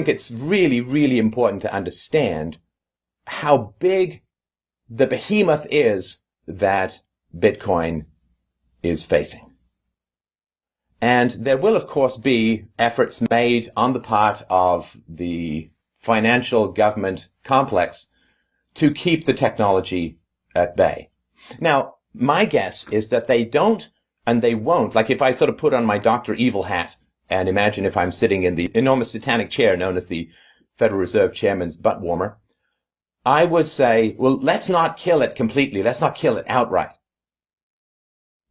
think it's really, really important to understand how big the behemoth is that Bitcoin is facing. And there will, of course, be efforts made on the part of the financial government complex to keep the technology at bay. Now, my guess is that they don't and they won't. Like if I sort of put on my Dr. Evil hat and imagine if I'm sitting in the enormous satanic chair known as the Federal Reserve Chairman's butt warmer, I would say, well, let's not kill it completely. Let's not kill it outright.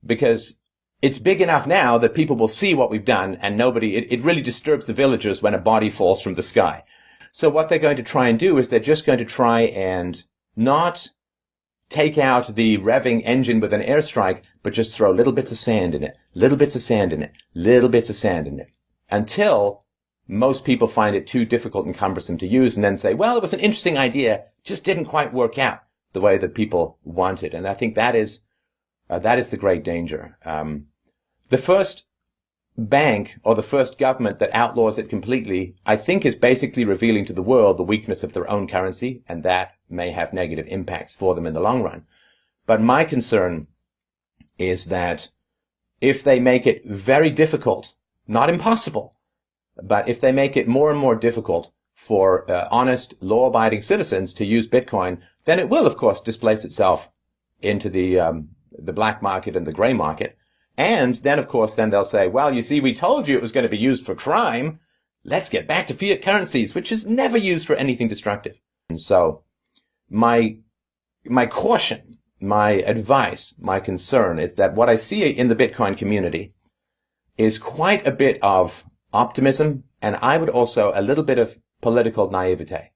Because it's big enough now that people will see what we've done and it really disturbs the villagers when a body falls from the sky. So what they're going to try and do is they're just going to try and not take out the revving engine with an airstrike, but just throw little bits of sand in it, little bits of sand in it, little bits of sand in it, until most people find it too difficult and cumbersome to use and then say, well, it was an interesting idea, just didn't quite work out the way that people wanted. And I think that is the great danger. The first bank or the first government that outlaws it completely, I think, is basically revealing to the world the weakness of their own currency, and that may have negative impacts for them in the long run. But my concern is that if they make it very difficult, not impossible, but if they make it more and more difficult for honest, law-abiding citizens to use Bitcoin, then it will, of course, displace itself into the black market and the gray market. And then, of course, then they'll say, well, you see, we told you it was going to be used for crime. Let's get back to fiat currencies, which is never used for anything destructive. And so my caution, my advice, my concern is that what I see in the Bitcoin community is quite a bit of optimism, and I would also a little bit of political naivete.